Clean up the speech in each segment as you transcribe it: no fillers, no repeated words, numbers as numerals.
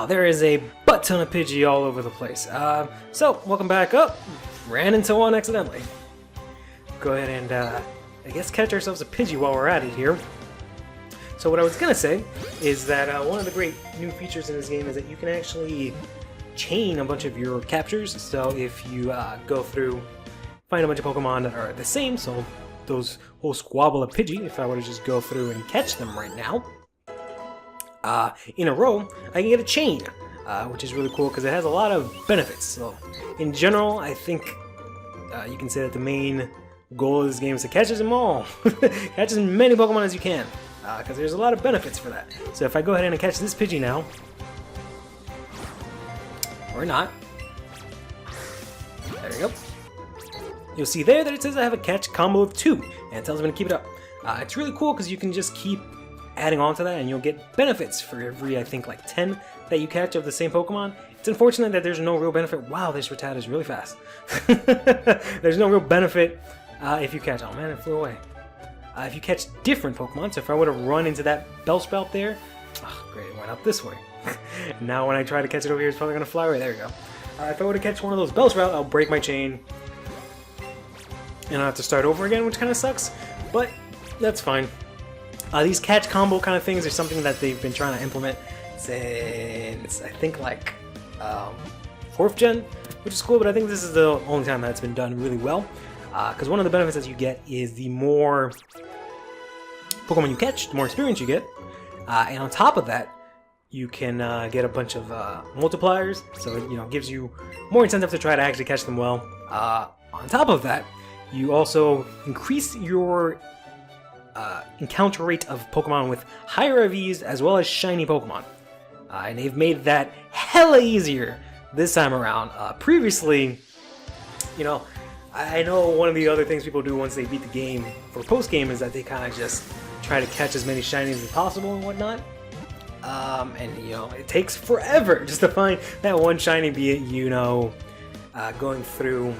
Wow, there is a butt ton of Pidgey all over the place. So, welcome back up. Ran into one accidentally. Go ahead and, I guess catch ourselves a Pidgey while we're at it here. So what I was gonna say is that one of the great new features in this game is that you can actually chain a bunch of your captures. So if you go through, find a bunch of Pokemon that are the same, so those whole squabble of Pidgey, if I were to just go through and catch them right now, in a row, I can get a chain, which is really cool because it has a lot of benefits. So in general, I think you can say that the main goal of this game is to catch them all. Catch as many Pokemon as you can, because there's a lot of benefits for that. So if I go ahead and catch this Pidgey now, or not, there we go. You'll see there that it says I have a catch combo of 2, and it tells me to keep it up. It's really cool because you can just keep adding on to that and you'll get benefits for every, I think, like 10 that you catch of the same Pokemon. It's unfortunate that there's no real benefit. Wow, this Rattata is really fast. There's no real benefit if you catch, oh man, it flew away. If you catch different Pokemon, so if I were to run into that Bellsprout there, oh great, it went up this way. Now when I try to catch it over here, it's probably going to fly away. There we go. If I were to catch one of those Bellsprout, I'll break my chain and I'll have to start over again, which kind of sucks, but that's fine. These catch combo kind of things are something that they've been trying to implement since, I think, like 4th gen, which is cool, but I think this is the only time that's been done really well. Because one of the benefits that you get is the more Pokemon you catch, the more experience you get. And on top of that, you can get a bunch of multipliers, so it gives you more incentive to try to actually catch them well. On top of that, you also increase your encounter rate of Pokemon with higher IVs as well as shiny Pokemon. And they've made that hella easier this time around. Previously, I know one of the other things people do once they beat the game for post-game is that they kind of just try to catch as many shinies as possible and whatnot. And it takes forever just to find that one shiny, be it, going through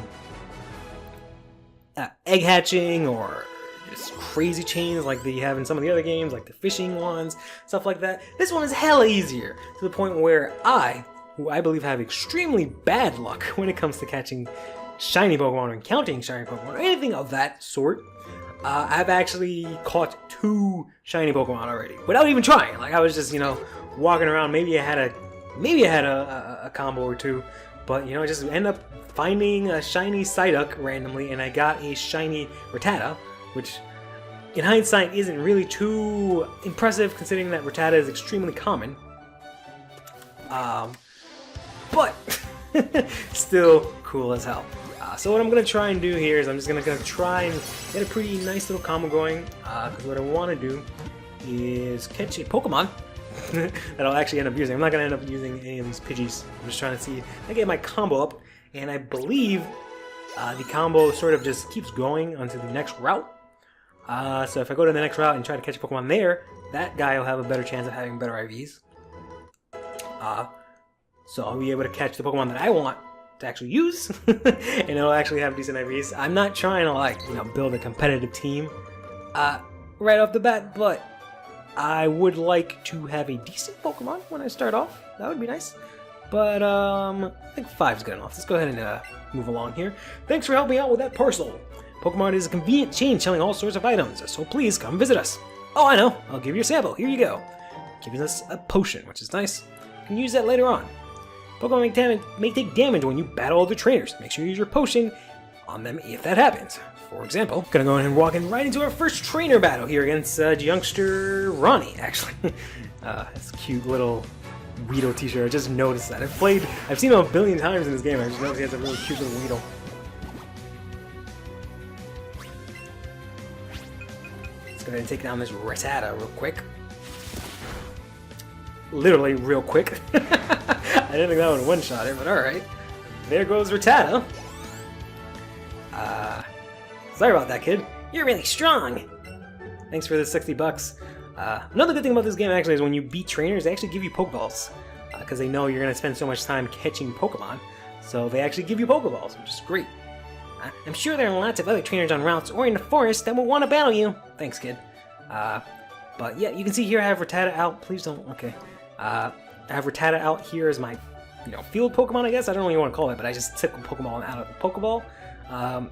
egg hatching or just crazy chains like they have in some of the other games, like the fishing ones, stuff like that. This one is hella easier, to the point where who I believe have extremely bad luck when it comes to catching shiny Pokemon or encountering shiny Pokemon or anything of that sort, I've actually caught 2 shiny Pokemon already without even trying. Like I was just walking around. Maybe I had a combo or 2, but I just end up finding a shiny Psyduck randomly, and I got a shiny Rattata, which in hindsight isn't really too impressive considering that Rattata is extremely common. But still cool as hell. So what I'm going to try and do here is I'm just going to try and get a pretty nice little combo going, because what I want to do is catch a Pokemon that I'll actually end up using. I'm not going to end up using any of these Pidgeys. I'm just trying to see if I get my combo up, and I believe the combo sort of just keeps going onto the next route. So if I go to the next route and try to catch a Pokemon there, that guy will have a better chance of having better IVs. So I'll be able to catch the Pokemon that I want to actually use, and it'll actually have decent IVs. I'm not trying to build a competitive team right off the bat, but I would like to have a decent Pokemon when I start off. That would be nice. But I think 5's good enough. Let's go ahead and move along here. Thanks for helping out with that parcel. Pokemon is a convenient chain selling all sorts of items, so please come visit us. Oh, I know. I'll give you a sample. Here you go. Giving us a potion, which is nice. You can use that later on. Pokemon may take damage when you battle other trainers. Make sure you use your potion on them if that happens. For example, gonna go ahead and walk right into our first trainer battle here against youngster Ronnie, actually. That's a cute little Weedle t-shirt. I just noticed that. I've seen him a billion times in this game. I just noticed he has a really cute little Weedle. Let's go ahead and take down this Rattata real quick. Literally real quick. I didn't think that would one-shot it, but alright. There goes Rattata. Sorry about that, kid. You're really strong. Thanks for the $60. Another good thing about this game actually is when you beat trainers, they actually give you Pokeballs. Because they know you're going to spend so much time catching Pokemon. So they actually give you Pokeballs, which is great. I'm sure there are lots of other trainers on routes or in the forest that will want to battle you. Thanks, kid. But yeah, you can see here I have Rattata out. Please don't. Okay. I have Rattata out here as my, field Pokemon, I guess. I don't know what you want to call it, but I just took a Pokemon out of the Pokeball.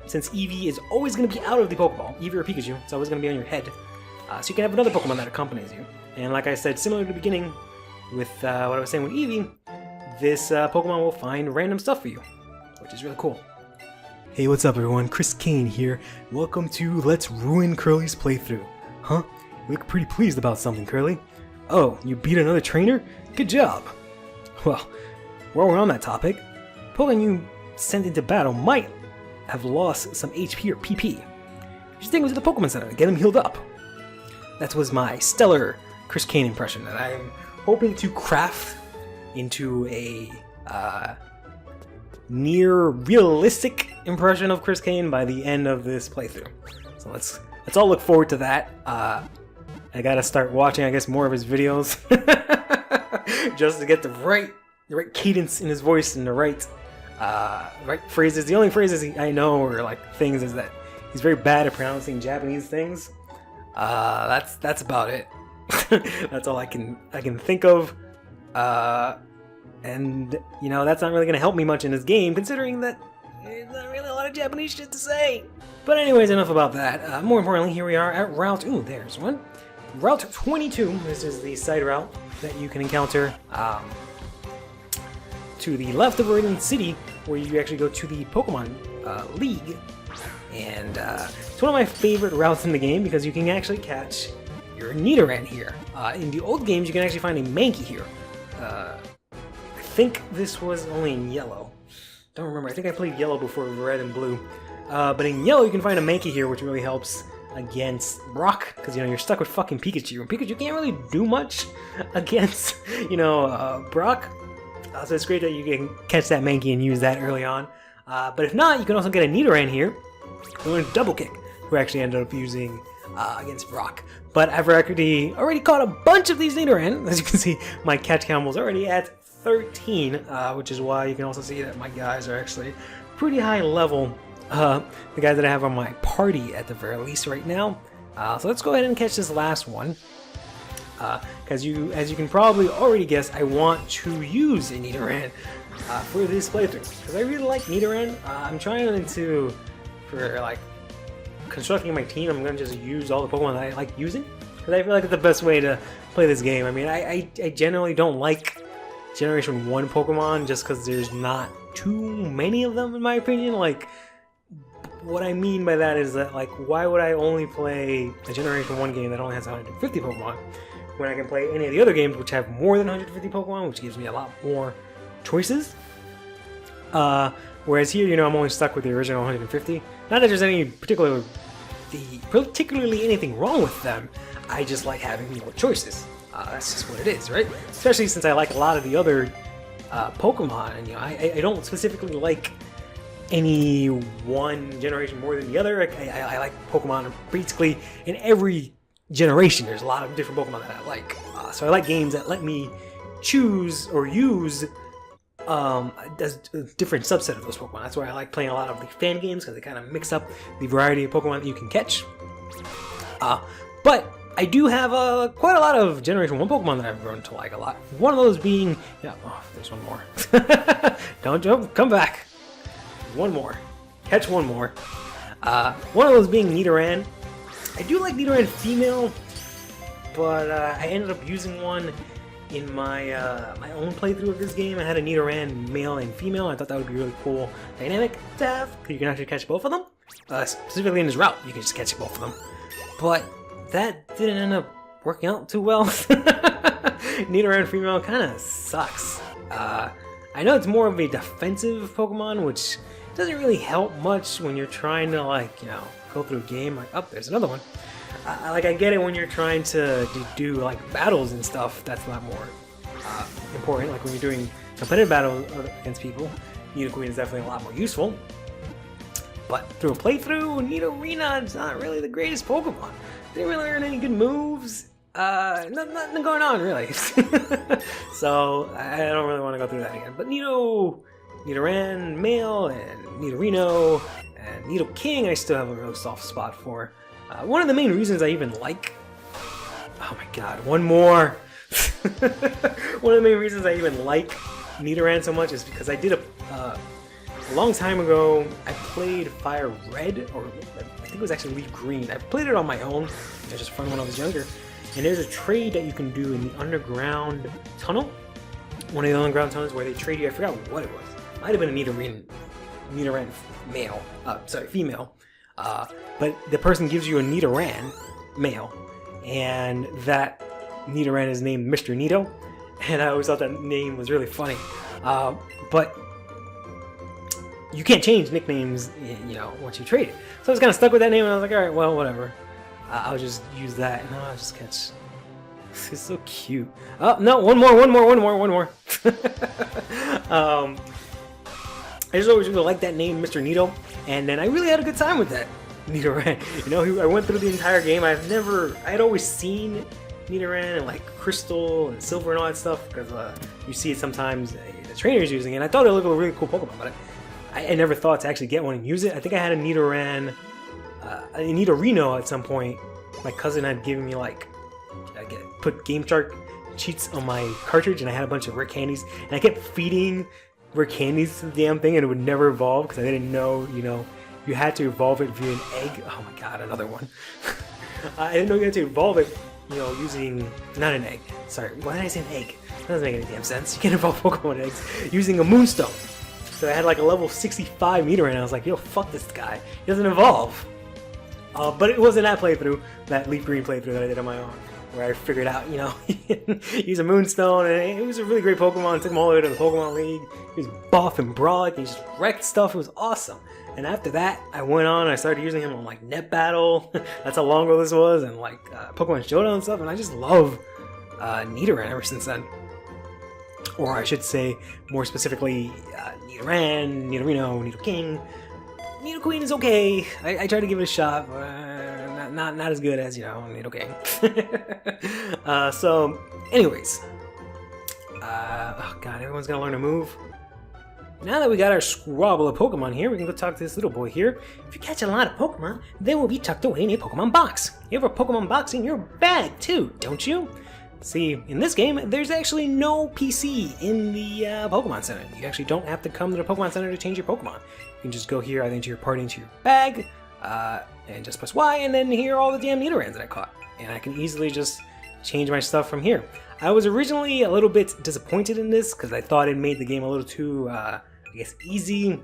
Since Eevee is always going to be out of the Pokeball, Eevee or Pikachu, it's always going to be on your head. So you can have another Pokemon that accompanies you. And like I said, similar to the beginning with what I was saying with Eevee, this Pokemon will find random stuff for you, which is really cool. Hey, what's up everyone? Chris Kane here. Welcome to Let's Ruin Curly's playthrough. Huh? You look pretty pleased about something, Curly. Oh, you beat another trainer? Good job. Well, while we're on that topic, Pokemon you sent into battle might have lost some HP or PP. You should take them to the Pokemon Center and get them healed up. That was my stellar Chris Kane impression that I am hoping to craft into a near realistic impression of Chris Kane by the end of this playthrough. So let's all look forward to that. I gotta start watching, I guess, more of his videos just to get the right cadence in his voice and the right phrases. The only phrases I know or like things is that he's very bad at pronouncing Japanese things. That's about it. That's all I can think of. And that's not really gonna help me much in this game, considering that there's not really a lot of Japanese shit to say. But anyways, enough about that. More importantly, here we are at Route. Ooh, there's one. Route 22. This is the side route that you can encounter to the left of Radiant City, where you actually go to the Pokemon League. And it's one of my favorite routes in the game because you can actually catch your Nidoran here. In the old games, you can actually find a Mankey here. I think this was only in yellow. Don't remember. I think I played yellow before red and blue. But in yellow, you can find a Mankey here, which really helps against Brock, because you're stuck with fucking Pikachu, and Pikachu can't really do much against Brock. So it's great that you can catch that Mankey and use that early on. But if not, you can also get a Nidoran here, who learns Double Kick, who actually ended up using against Brock. But I've already caught a bunch of these Nidoran. As you can see, my catch count was already at 13, which is why you can also see that my guys are actually pretty high level. The guys that I have on my party at the very least right now. So let's go ahead and catch this last one. Because as you can probably already guess, I want to use a Nidoran for this playthrough. Because I really like Nidoran. I'm trying for like constructing my team, I'm going to just use all the Pokemon that I like using. Because I feel like it's the best way to play this game. I mean, I generally don't like Generation 1 Pokemon just because there's not too many of them in my opinion. Like, what I mean by that is that, like, why would I only play a Generation 1 game that only has 150 Pokemon when I can play any of the other games which have more than 150 Pokemon, which gives me a lot more choices? Whereas here, I'm only stuck with the original 150. Not that there's any particularly anything wrong with them, I just like having more choices. That's just what it is, right? Especially since I like a lot of the other Pokemon, and I don't specifically like any one generation more than the other. I like Pokemon basically in every generation. There's a lot of different Pokemon that I like. So I like games that let me choose or use a different subset of those Pokemon. That's why I like playing a lot of the fan games, because they kind of mix up the variety of Pokemon that you can catch. But I do have quite a lot of Generation 1 Pokemon that I've grown to like a lot. One of those being... there's one more. Don't jump, come back. One more. Catch one more. One of those being Nidoran. I do like Nidoran female, but I ended up using one in my my own playthrough of this game. I had a Nidoran male and female. I thought that would be really cool dynamic to have, because you can actually catch both of them. Specifically in this route, you can just catch both of them. But that didn't end up working out too well. Nidoran female kind of sucks. I know it's more of a defensive Pokemon, which doesn't really help much when you're trying to, go through a game. Like, oh, there's another one. I get it when you're trying to do battles and stuff. That's a lot more important. Like when you're doing competitive battles against people, Nidoqueen is definitely a lot more useful. But through a playthrough, Nidorina is not really the greatest Pokemon. Didn't really learn any good moves. Nothing going on, really. So I don't really want to go through that again. But Nidoran male and Nidorino and Nidoking, I still have a real soft spot for. One of the main reasons I even like... Oh my god, one more! One of the main reasons I even like Nidoran so much is because I did a long time ago, I played Fire Red, or I think it was actually Leaf Green. I played it on my own. It was just fun when I was younger. And there's a trade that you can do in the underground tunnel. One of the underground tunnels where they trade you, I forgot what it was. Might have been a Nidoran male. Female. But the person gives you a Nidoran male. And that Nidoran is named Mr. Nido. And I always thought that name was really funny. But you can't change nicknames, you know, once you trade it. So I was kind of stuck with that name, and I was like, all right, well, whatever. I'll just use that, and I'll just catch. This is so cute. Oh no, one more. I just always really liked that name, Mr. Nido, and then I really had a good time with that Nidoran. You know, I went through the entire game. I had always seen Nidoran and like Crystal and Silver and all that stuff because you see it sometimes. The trainers using it. And I thought it looked like a really cool Pokemon, but I never thought to actually get one and use it. I think I had a Nidoran, a Nidorino at some point. My cousin had given me like, put Game Shark cheats on my cartridge, and I had a bunch of rare candies, and I kept feeding rare candies to the damn thing, and it would never evolve because I didn't know, you know, you had to evolve it via an egg. Oh my god, another one. I didn't know you had to evolve it, you know, using, not an egg. Sorry, why did I say an egg? That doesn't make any damn sense. You can't evolve Pokemon eggs using a Moonstone. So I had like a level 65 Nidoran, and I was like, yo, fuck this guy. He doesn't evolve. But it wasn't that playthrough, that Leaf Green playthrough that I did on my own, where I figured out, you know, use a Moonstone, and it was a really great Pokemon. Took him all the way to the Pokemon League. He was buff and broad, he just wrecked stuff. It was awesome. And after that, I went on, I started using him on like Net Battle. That's how long ago this was, and like Pokemon Showdown and stuff, and I just love Nidoran ever since then. Or I should say, more specifically, Nidoran, Nidorino, Nidoking. Nidoqueen is okay. I tried to give it a shot, but not as good as, you know, Nidoking. So, anyways. Oh god, everyone's gonna learn to move. Now that we got our squabble of Pokemon here, we can go talk to this little boy here. If you catch a lot of Pokemon, they will be tucked away in a Pokemon box. You have a Pokemon box in your bag too, don't you? See, in this game, there's actually no PC in the Pokemon Center. You actually don't have to come to the Pokemon Center to change your Pokemon. You can just go here, either into your party, into your bag, and just press Y, and then here are all the damn Nidorans that I caught. And I can easily just change my stuff from here. I was originally a little bit disappointed in this, because I thought it made the game a little too, I guess, easy.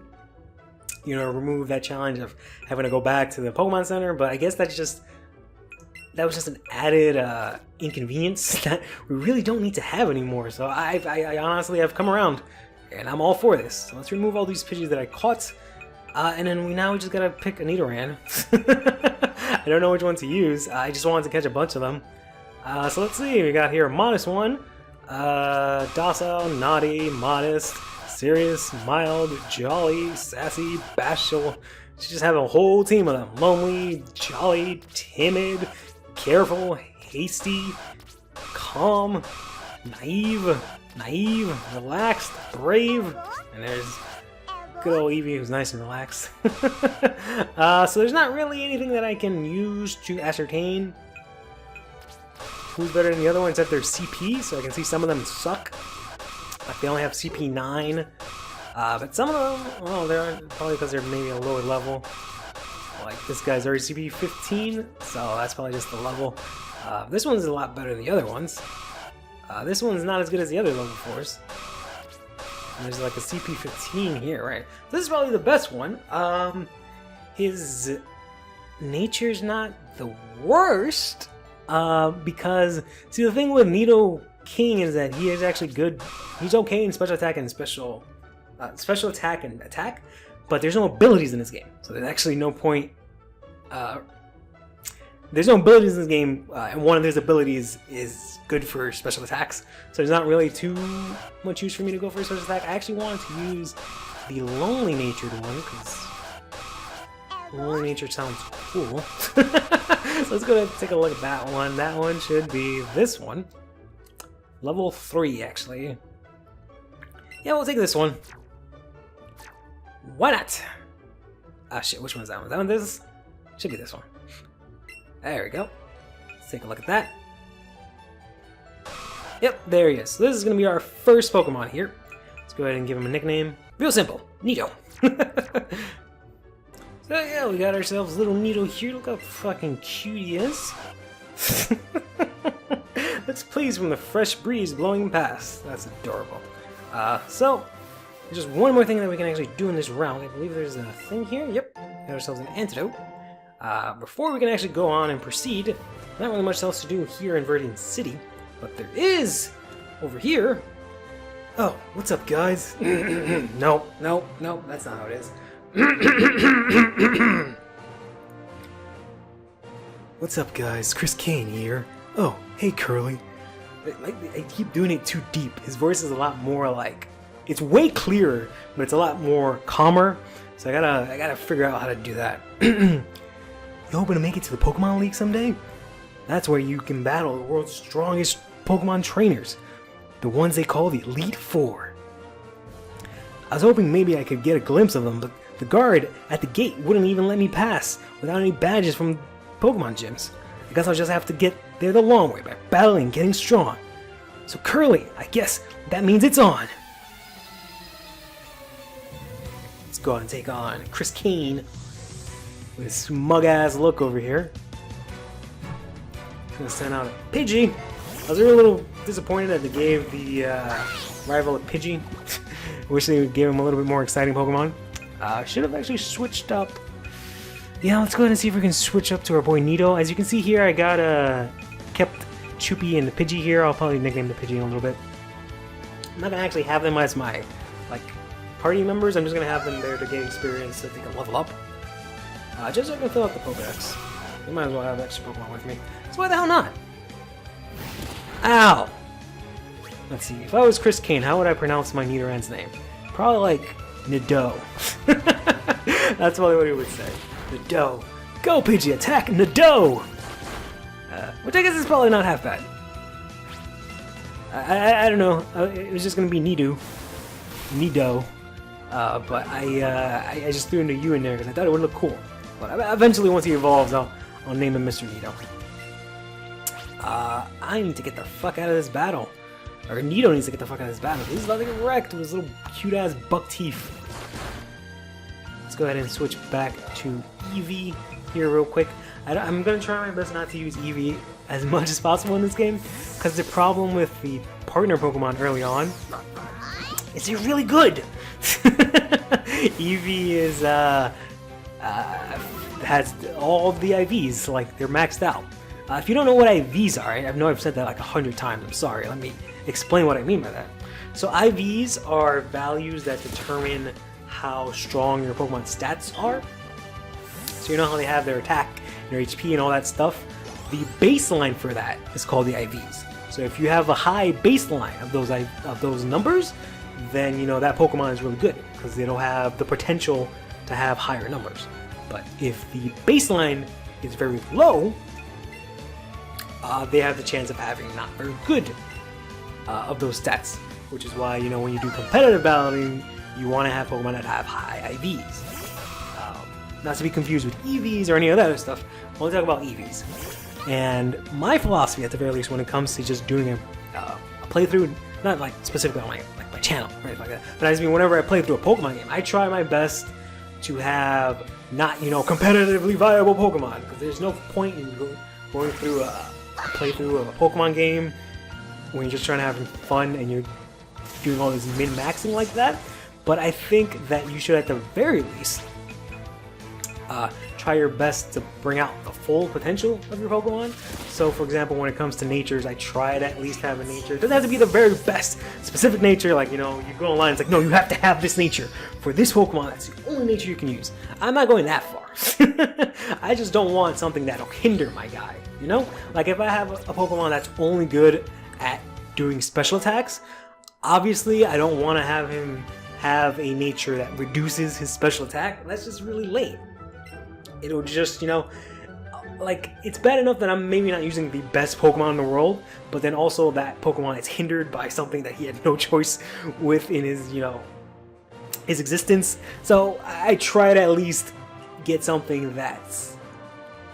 You know, remove that challenge of having to go back to the Pokemon Center, but I guess that was just an added inconvenience that we really don't need to have anymore. So I honestly have come around, and I'm all for this. So let's remove all these Pidgeys that I caught, and then we just gotta pick a Nidoran. I don't know which one to use. I just wanted to catch a bunch of them. So let's see. We got here a modest one, docile, naughty, modest, serious, mild, jolly, sassy, bashful. She just have a whole team of them. Lonely, jolly, timid, careful, hasty, calm, naive, relaxed, brave, and there's good old Eevee who's nice and relaxed. So there's not really anything that I can use to ascertain who's better than the other one except their CP, so I can see some of them suck. Like they only have CP 9, but some of them, well, they're probably because they're maybe a lower level. Like this guy's already CP 15, so that's probably just the level. This one's a lot better than the other ones. This one's not as good as the other level 4s. And there's like a CP 15 here, right? This is probably the best one. His nature's not the worst, because see the thing with Nidoking is that he is actually good. He's okay in special attack and special attack and attack. But there's no abilities in this game, so there's actually no point. There's no abilities in this game, and one of his abilities is good for special attacks. So there's not really too much use for me to go for a special attack. I actually wanted to use the Lonely Natured one, because Lonely Nature sounds cool. So let's go take a look at that one. That one should be this one. Level 3, actually. Yeah, we'll take this one. Why not? Ah, shit, which one's that one? That one, this? Should be this one. There we go. Let's take a look at that. Yep, there he is. So this is going to be our first Pokemon here. Let's go ahead and give him a nickname. Real simple, Nido. So yeah, we got ourselves little Nido here. Look how fucking cute he is. Looks pleased from the fresh breeze blowing past. That's adorable. So, there's just one more thing that we can actually do in this round. I believe there's a thing here. Yep, got ourselves an antidote. Before we can actually go on and proceed, not really much else to do here in Viridian City, but there is over here. Oh, what's up, guys? No, that's not how it is. What's up, guys? Chris Kane here. Oh, hey, Curly. I keep doing it too deep. His voice is a lot more like, it's way clearer, but it's a lot more calmer. So I gotta figure out how to do that. You hoping to make it to the Pokemon League someday? That's where you can battle the world's strongest Pokemon trainers, the ones they call the Elite Four. I was hoping maybe I could get a glimpse of them, but the guard at the gate wouldn't even let me pass without any badges from Pokemon gyms. I guess I'll just have to get there the long way by battling and getting strong. So Curly, I guess that means it's on. Let's go ahead and take on Chris Kane with his smug-ass look over here. Gonna send out a Pidgey. I was really a little disappointed that they gave the rival a Pidgey. Wish they would give him a little bit more exciting Pokemon. Should have actually switched up. Yeah, let's go ahead and see if we can switch up to our boy Nido. As you can see here, I got kept Choopy and the Pidgey here. I'll probably nickname the Pidgey in a little bit. I'm not gonna actually have them as my party members. I'm just gonna have them there to get experience so they can level up. Just so I can fill out the Pokedex. You might as well have extra Pokemon with me. So why the hell not? Ow! Let's see. If I was Chris Kane, how would I pronounce my Nidoran's name? Probably like Nido. That's probably what he would say. Nido. Go, Pidgey! Attack Nido! Which I guess is probably not half bad. I don't know. It was just gonna be Nido. But I just threw a U in there because I thought it would look cool. But eventually, once he evolves, I'll name him Mr. Nido. I need to get the fuck out of this battle. Or Nido needs to get the fuck out of this battle. He's about to get wrecked with his little cute-ass buck teeth. Let's go ahead and switch back to Eevee here real quick. I'm going to try my best not to use Eevee as much as possible in this game, because the problem with the partner Pokemon early on is they're really good. Eevee is has all of the IVs, like they're maxed out. If you don't know what IVs are, I know I've said that like 100 times, I'm sorry, let me explain what I mean by that. So IVs are values that determine how strong your Pokemon stats are. So you know how they have their attack, their HP and all that stuff? The baseline for that is called the IVs. So if you have a high baseline of those numbers, then you know that Pokemon is really good because it'll have the potential to have higher numbers. But if the baseline is very low, they have the chance of having not very good of those stats, which is why, you know, when you do competitive battling, you want to have Pokemon that have high IVs. Not to be confused with EVs or any of that other stuff. I want to talk about EVs. And my philosophy, at the very least, when it comes to just doing a playthrough, not like specifically on my channel or anything like that, but I just mean whenever I play through a Pokemon game, I try my best to have not, you know, competitively viable Pokemon, because there's no point in going through a playthrough of a Pokemon game when you're just trying to have fun and you're doing all this min-maxing like that. But I think that you should, at the very least, try your best to bring out the full potential of your Pokemon. So, for example, when it comes to natures, I try to at least have a nature. It doesn't have to be the very best specific nature, like, you know, you go online, it's like, no, you have to have this nature. For this Pokemon, that's the only nature you can use. I'm not going that far. I just don't want something that'll hinder my guy, you know? Like, if I have a Pokemon that's only good at doing special attacks, obviously I don't want to have him have a nature that reduces his special attack. That's just really lame. It'll just, you know, like, it's bad enough that I'm maybe not using the best Pokemon in the world, but then also that Pokemon is hindered by something that he had no choice with in his, you know, his existence. So I try to at least get something that's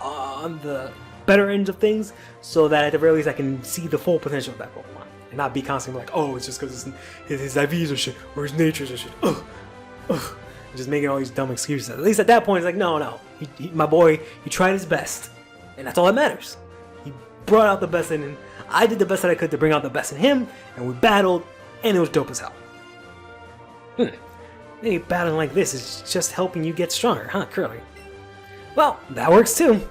on the better end of things, so that at the very least I can see the full potential of that Pokemon. and not be constantly like, oh, it's just because his IVs or shit, or his natures or shit. Ugh, ugh. Just making all these dumb excuses. At least at that point, it's like, no, my boy, he tried his best, and that's all that matters. He brought out the best in him. I did the best that I could to bring out the best in him, and we battled, and it was dope as hell. Maybe battling like this is just helping you get stronger, huh, Curly? Well, that works too.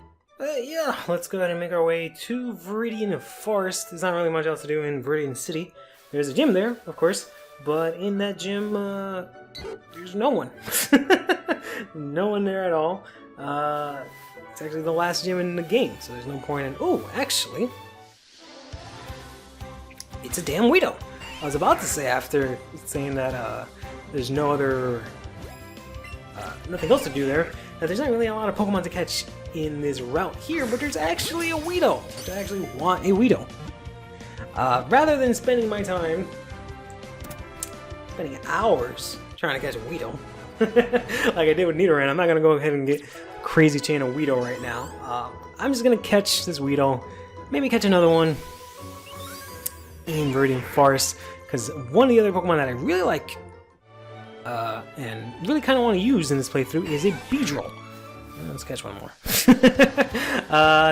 Yeah, let's go ahead and make our way to Viridian Forest. There's not really much else to do in Viridian City. There's a gym there, of course, but in that gym, there's no one. No one there at all. It's actually the last gym in the game, so there's no point in... Oh, actually, it's a damn Weedle. I was about to say, after saying that there's no other... nothing else to do there, that there's not really a lot of Pokemon to catch in this route here, but there's actually a Weedle, which I actually want a Weedle. Rather than spending my time spending hours trying to catch a Weedle, like I did with Nidoran, I'm not going to go ahead and get a crazy chain of Weedle right now. I'm just going to catch this Weedle, maybe catch another one in Viridian Forest, because one of the other Pokemon that I really like and really kind of want to use in this playthrough is a Beedrill. Let's catch one more.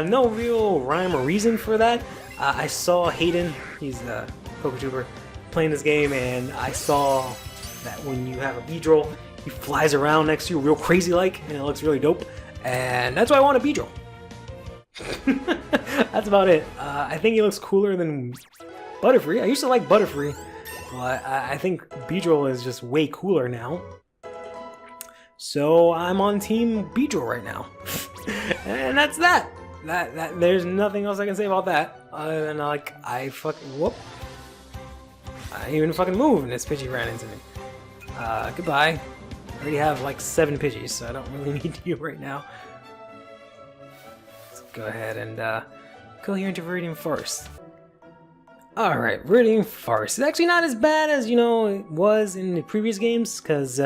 No real rhyme or reason for that. I saw Hayden, he's a PokeTuber, playing this game, and I saw that when you have a Beedrill, he flies around next to you real crazy like, and it looks really dope. And that's why I want a Beedrill. That's about it. I think he looks cooler than Butterfree. I used to like Butterfree, but I think Beedrill is just way cooler now. So I'm on Team Beedrill right now. And that's that. There's nothing else I can say about that. Other than like, I didn't even fucking move and this Pidgey ran into me. Goodbye. I already have like 7 Pidgeys, so I don't really need you right now. Let's go ahead and go here into Viridian Forest. Alright, Viridian Forest is actually not as bad as, it was in the previous games, because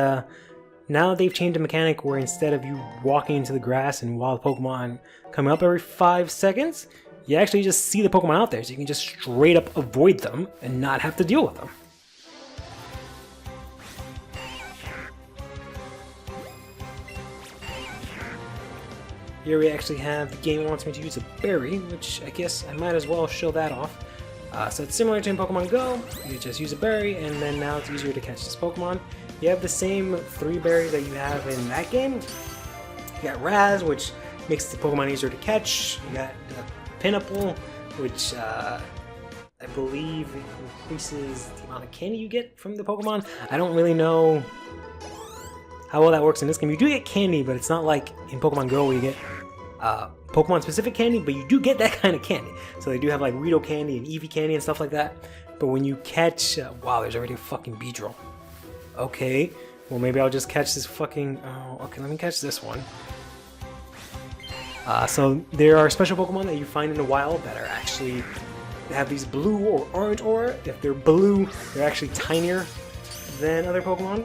now they've changed the mechanic where instead of you walking into the grass and wild Pokemon coming up every 5 seconds, you actually just see the Pokemon out there, so you can just straight up avoid them and not have to deal with them. Here we actually have the game wants me to use a berry, which I guess I might as well show that off. So it's similar to in Pokemon Go. You just use a berry, and then now it's easier to catch this Pokemon. You have the same 3 berries that you have in that game. You got Raz, which makes the Pokemon easier to catch. You got Pineapple, which I believe increases the amount of candy you get from the Pokemon. I don't really know how well that works in this game. You do get candy, but it's not like in Pokemon Go where you get Pokemon-specific candy, but you do get that kind of candy. So they do have like Rito candy and Eevee candy and stuff like that. But when you catch... wow, there's already a fucking Beedrill. Okay, well maybe I'll just catch this fucking... Oh, okay, let me catch this one. So there are special Pokemon that you find in the wild that are actually... They have these blue or orange aura. If they're blue, they're actually tinier than other Pokemon.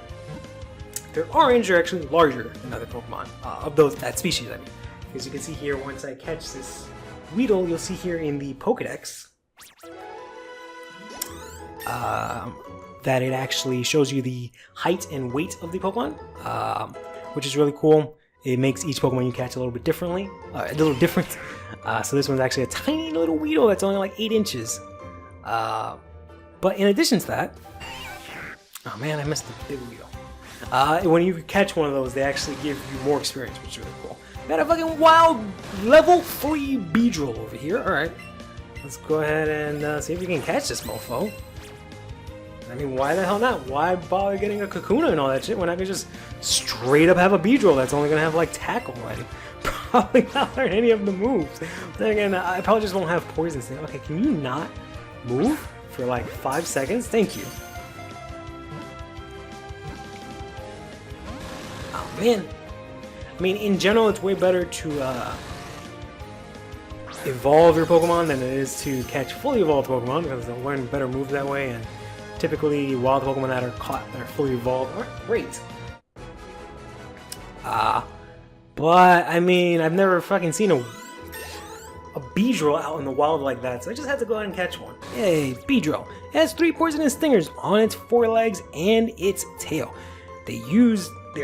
If they're orange, they're actually larger than other Pokemon. Of that species, I mean. As you can see here, once I catch this Weedle, you'll see here in the Pokedex that it actually shows you the height and weight of the Pokemon, which is really cool. It makes each Pokemon you catch a little bit differently, a little different. So this one's actually a tiny little Weedle that's only like 8 inches. But in addition to that, oh man, I missed the big Weedle. When you catch one of those, they actually give you more experience, which is really cool. Got a fucking wild level 3 Beedrill over here. Alright, let's go ahead and see if we can catch this mofo. I mean, why the hell not? Why bother getting a Kakuna and all that shit when I could just straight up have a Beedrill that's only gonna have like Tackle and probably not learn any of the moves. Then again, I probably just won't have Poison Sting. Okay, can you not move for like 5 seconds? Thank you. Oh man. I mean, in general, it's way better to evolve your Pokemon than it is to catch fully evolved Pokemon, because they'll learn better moves that way, and typically wild Pokemon that are caught that are fully evolved aren't great. But, I mean, I've never fucking seen a Beedrill out in the wild like that, so I just had to go ahead and catch one. Hey, Beedrill. It has 3 poisonous stingers on its forelegs and its tail. They're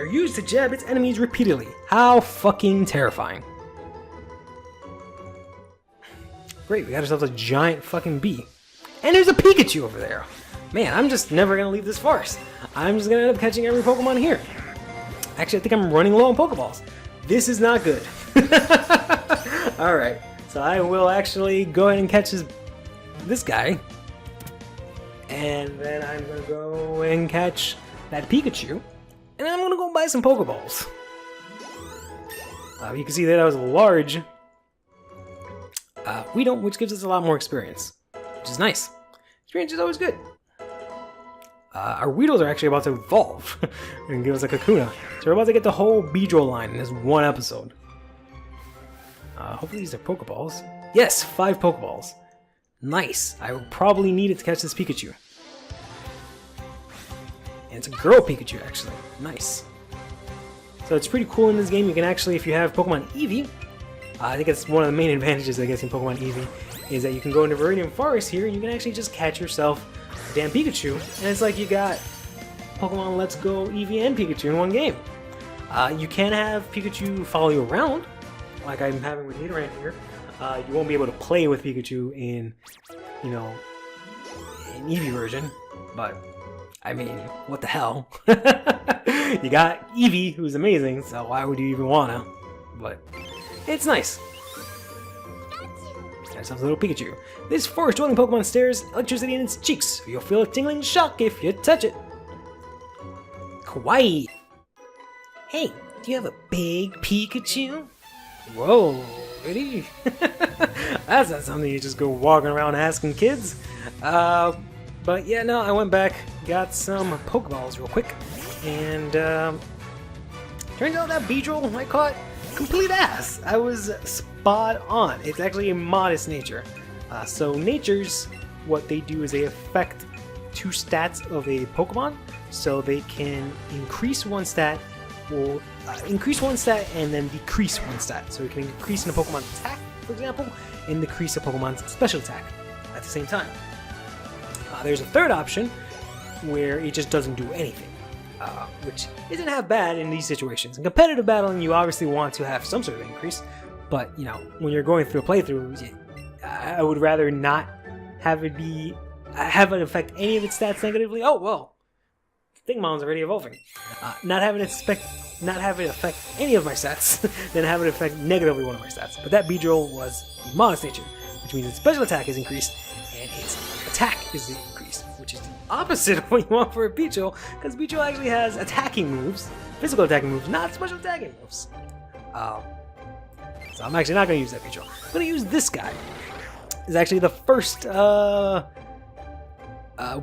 used to jab its enemies repeatedly. How fucking terrifying. Great, we got ourselves a giant fucking bee. And there's a Pikachu over there. Man, I'm just never gonna leave this forest. I'm just gonna end up catching every Pokemon here. Actually, I think I'm running low on Pokeballs. This is not good. Alright, so I will actually go ahead and catch this guy. And then I'm gonna go and catch that Pikachu. And then I'm gonna go buy some Pokeballs. You can see that I was a large Weedle, which gives us a lot more experience, which is nice. Experience is always good. Our Weedles are actually about to evolve and give us a Kakuna. So we're about to get the whole Beedrill line in this one episode. Hopefully these are Pokeballs. Yes, 5 Pokeballs. Nice. I will probably need it to catch this Pikachu. And it's a girl Pikachu, actually. Nice. So it's pretty cool in this game. You can actually, if you have Pokemon Eevee, I think it's one of the main advantages, I guess, in Pokemon Eevee, is that you can go into Viridian Forest here and you can actually just catch yourself a damn Pikachu, and it's like you got Pokemon Let's Go Eevee and Pikachu in one game. You can have Pikachu follow you around, like I'm having with Nidoran here. You won't be able to play with Pikachu in, you know, an Eevee version, but I mean, what the hell? You got Eevee, who's amazing, so why would you even wanna? But it's nice. There's a little Pikachu. This forest-dwelling Pokemon stares electricity in its cheeks. You'll feel a tingling shock if you touch it. Kawaii. Hey, do you have a big Pikachu? Whoa, really? That's not something you just go walking around asking kids. But yeah, no, I went back, got some Pokeballs real quick, and turns out that Beedrill I caught complete ass. I was spot on. It's actually a modest nature. So natures, what they do is they affect 2 stats of a Pokemon. So they can increase one stat, or increase one stat and then decrease one stat. So it can increase in a Pokemon's attack, for example, and decrease a Pokemon's special attack at the same time. There's a third option where it just doesn't do anything. Which isn't half bad in these situations. In competitive battling, you obviously want to have some sort of increase, but you know, when you're going through a playthrough, I would rather not have it affect any of its stats negatively. Oh well, Stingmon's already evolving. Not have it affect any of my stats, then have it affect negatively one of my stats. But that Beedrill was modest nature, which means its special attack is increased and its attack is increased, which is the opposite of what you want for a Beedrill, because Beedrill actually has attacking moves, physical attacking moves, not special attacking moves. So I'm actually not going to use that Beedrill. I'm going to use this guy. It's actually the first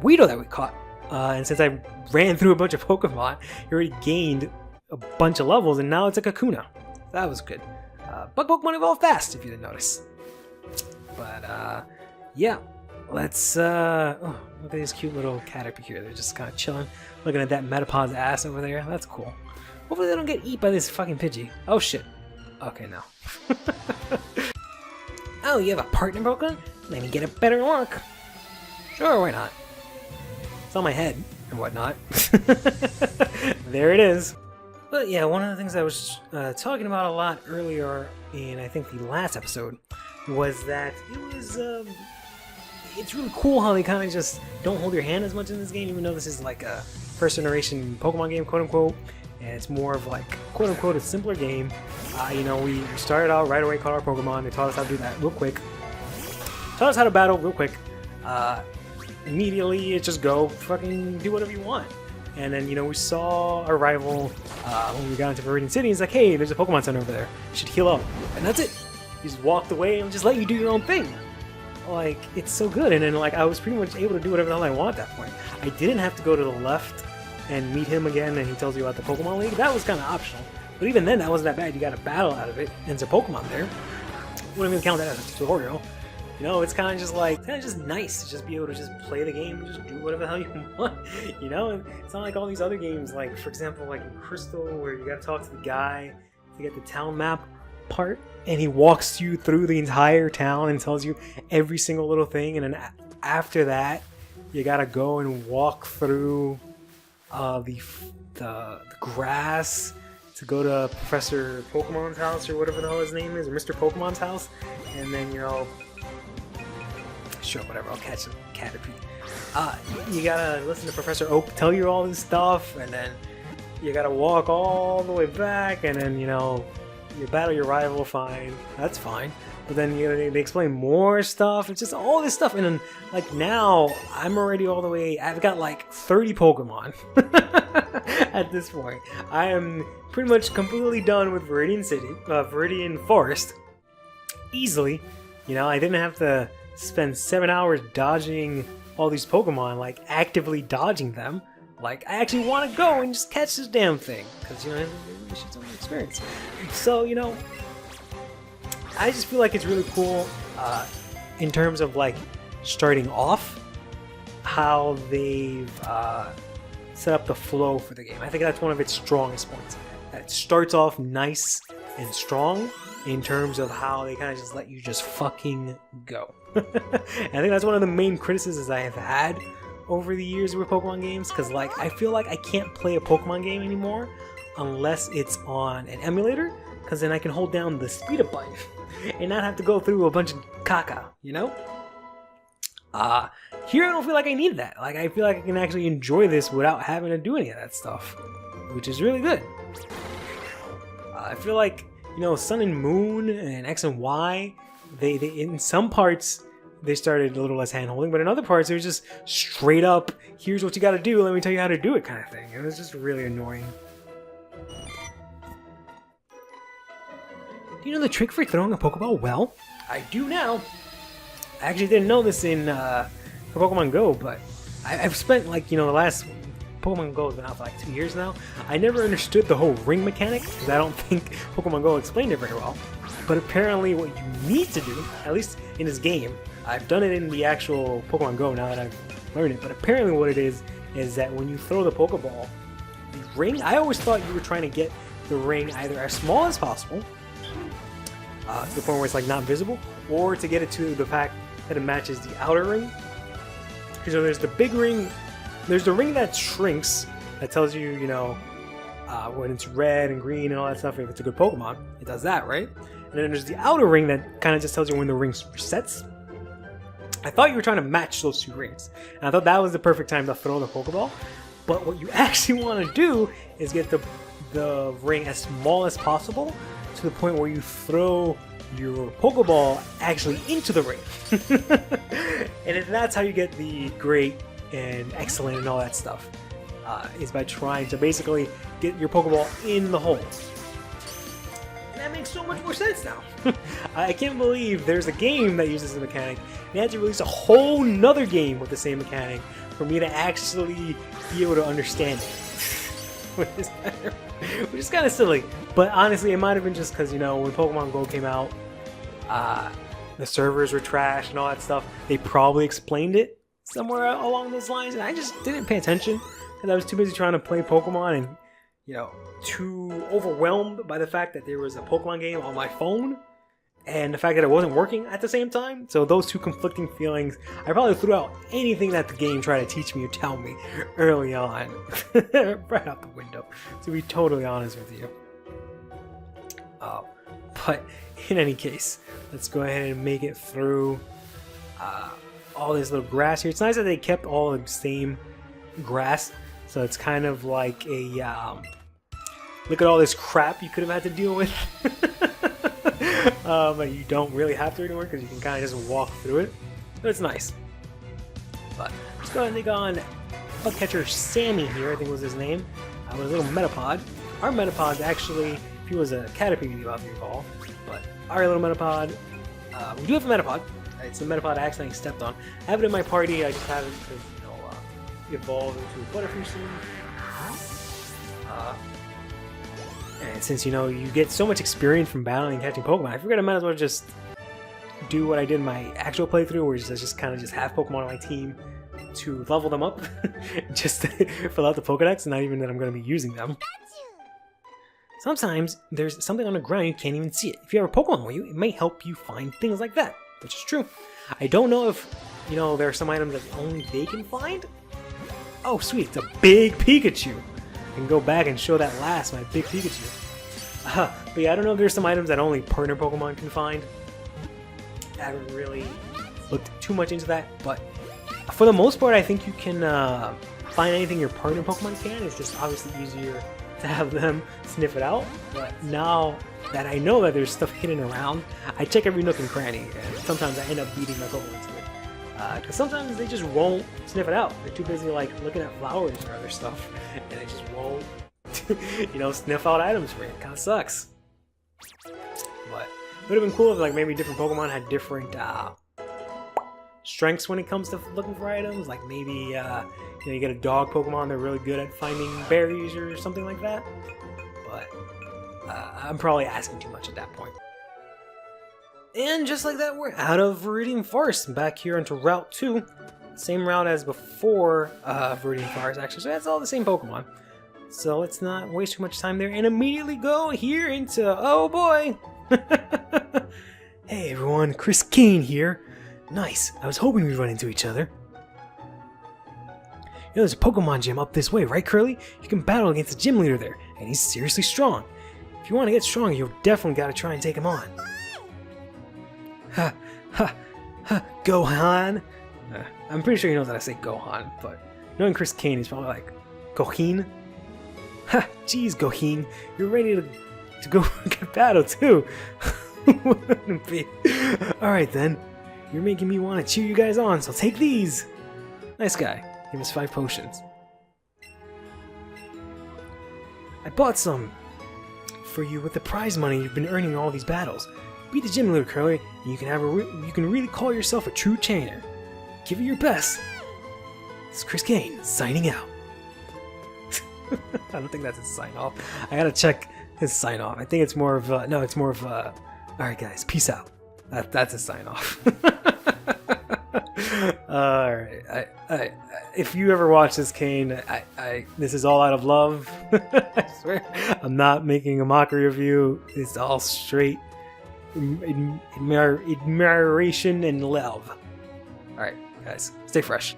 Weedle that we caught. And since I ran through a bunch of Pokemon, he already gained a bunch of levels, and now it's a Kakuna. That was good. Bug Pokemon evolve fast, if you didn't notice. But, yeah. Let's, oh, look at this cute little Caterpie here. They're just kind of chilling, looking at that Metapod's ass over there. That's cool. Hopefully they don't get eaten by this fucking Pidgey. Oh, shit. Okay, no. Oh, you have a partner, Pokemon? Let me get a better look. Sure, why not? It's on my head and whatnot. There it is. But yeah, one of the things I was talking about a lot earlier in, I think, the last episode was that it was, it's really cool how they kind of just don't hold your hand as much in this game, even though this is like a first-generation Pokemon game, quote-unquote, and it's more of like, quote-unquote, a simpler game. You know, we started out right away, caught our Pokemon, they taught us how to do that real quick. Taught us how to battle real quick. Immediately, it's just go fucking do whatever you want. And then, you know, we saw our rival when we got into Viridian City. He's like, hey, there's a Pokemon Center over there. You should heal up. And that's it. He just walked away and just let you do your own thing. Like, it's so good. And then, like, I was pretty much able to do whatever the hell I want at that point. I didn't have to go to the left and meet him again, and he tells you about the Pokemon League. That was kind of optional. But even then, that wasn't that bad. You got a battle out of it, and there's a Pokemon there. Wouldn't even count that as a tutorial. You know, it's kind of just like, kind of just nice to just be able to just play the game and just do whatever the hell you want. You know, and it's not like all these other games, like, for example, like in Crystal, where you got to talk to the guy to get the town map part, and he walks you through the entire town and tells you every single little thing, and then after that, you gotta go and walk through the grass to go to Professor Pokemon's house or whatever the hell his name is, or Mr. Pokemon's house, and then sure, whatever, I'll catch a Caterpie. You gotta listen to Professor Oak tell you all this stuff, and then you gotta walk all the way back, and then you battle your rival. Fine, that's fine. But then they explain more stuff. It's just all this stuff, and then like now I'm already all the way. I've got like 30 Pokemon at this point. I am pretty much completely done with Viridian Forest, easily. I didn't have to spend 7 hours dodging all these Pokemon, like actively dodging them. Like I actually want to go and just catch this damn thing because it's an experience. So I just feel like it's really cool in terms of like starting off how they've set up the flow for the game. I think that's one of its strongest points. That it starts off nice and strong in terms of how they kind of just let you just fucking go. I think that's one of the main criticisms I have had over the years with Pokemon games, because like I feel like I can't play a Pokemon game anymore unless it's on an emulator, because then I can hold down the speed up button and not have to go through a bunch of caca, Here I don't feel like I need that. Like I feel like I can actually enjoy this without having to do any of that stuff, which is really good. I feel like Sun and Moon and X and Y, they in some parts they started a little less hand-holding, but in other parts it was just straight up, here's what you gotta do, let me tell you how to do it kind of thing. It was just really annoying. Do you know the trick for throwing a Pokeball well? I do now. I actually didn't know this for Pokemon Go, but I've spent the last Pokemon Go has been out for like 2 years now. I never understood the whole ring mechanic because I don't think Pokemon Go explained it very well. But apparently what you need to do, at least in this game, I've done it in the actual Pokemon Go now that I've learned it, but apparently what it is that when you throw the Pokeball, the ring, I always thought you were trying to get the ring either as small as possible, to the point where it's like not visible, or to get it to the fact that it matches the outer ring. So there's the big ring, there's the ring that shrinks, that tells you, when it's red and green and all that stuff, if it's a good Pokemon, it does that, right? And then there's the outer ring that kind of just tells you when the ring resets. I thought you were trying to match those two rings, and I thought that was the perfect time to throw the Pokeball. But what you actually want to do is get the ring as small as possible, to the point where you throw your Pokeball actually into the ring. And that's how you get the great and excellent and all that stuff, is by trying to basically get your Pokeball in the hole. And that makes so much more sense now. I can't believe there's a game that uses the mechanic. They had to release a whole nother game with the same mechanic for me to actually be able to understand it. Which is kind of silly. But honestly, it might have been just because, when Pokemon Go came out, the servers were trash and all that stuff. They probably explained it somewhere along those lines, and I just didn't pay attention because I was too busy trying to play Pokemon and, too overwhelmed by the fact that there was a Pokemon game on my phone and the fact that it wasn't working at the same time. So those two conflicting feelings, I probably threw out anything that the game tried to teach me or tell me early on. Right out the window, to be totally honest with you. But in any case, let's go ahead and make it through all this little grass here. It's nice that they kept all the same grass, so it's kind of like a look at all this crap you could have had to deal with. But you don't really have to anymore because you can kind of just walk through it. So it's nice. But let's go ahead and take on bug catcher Sammy here, I think was his name, with a little Metapod. Our Metapod actually, if he was a Caterpie, you have to recall, but our little Metapod, we do have a Metapod. It's a Metapod I accidentally stepped on. I have it in my party, I just have it because, evolve into a Butterfree soon. And since, you get so much experience from battling and catching Pokemon, I figured I might as well just do what I did in my actual playthrough, where I just kind of have Pokemon on my team to level them up, just to fill out the Pokedex, not even that I'm going to be using them. Sometimes there's something on the ground you can't even see it. If you have a Pokemon with you, it may help you find things like that, which is true. I don't know if you know, there are some items that only they can find. Oh, sweet, it's a big Pikachu. I can go back and show that last, my big Pikachu. But yeah, I don't know if there's some items that only partner Pokemon can find. I haven't really looked too much into that, but for the most part, I think you can find anything your partner Pokemon can. It's just obviously easier to have them sniff it out. But now that I know that there's stuff hidden around, I check every nook and cranny, and sometimes I end up beating my Pokemon to it. Because sometimes they just won't sniff it out. They're too busy like looking at flowers or other stuff, and they just won't, you know, sniff out items for you. It kind of sucks. But it would have been cool if like maybe different Pokemon had different strengths when it comes to looking for items. Like maybe you know, you get a dog Pokemon, they're really good at finding berries or something like that. But I'm probably asking too much at that point. And just like that, we're out of Viridian Forest. Back here into Route 2. Same route as before Viridian Forest, actually. So that's all the same Pokemon. So let's not waste too much time there and immediately go here into... Oh boy! Hey everyone, Chris Kane here. Nice. I was hoping we'd run into each other. You know, there's a Pokemon gym up this way, right, Curly? You can battle against the gym leader there, and he's seriously strong. If you want to get stronger, you've definitely got to try and take him on. Ha, ha, ha, Gohan. I'm pretty sure he knows how to say Gohan, but knowing Chris Kane, he's probably like, Gohin? Ha, geez, Gohin, you're ready to go get battle too. Wouldn't be. Alright then, you're making me want to cheer you guys on, so take these. Nice guy. Give us 5 potions. I bought some for you with the prize money you've been earning in all these battles. Beat the gym leader, Curly, and you can really call yourself a true trainer. Give it your best. This is Chris Kane, signing out. I don't think that's his sign off. I gotta check his sign off. I think it's more of no, it's more of alright guys, peace out. That's his sign off. Alright, if you ever watch this, Kane, this is all out of love. I swear, I'm not making a mockery of you. It's all straight admiration and love. Alright, guys, stay fresh.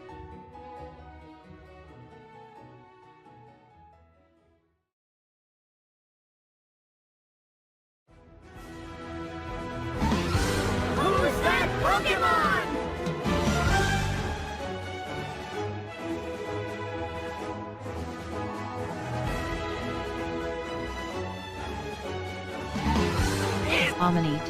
Who's that Pokémon? Dominate.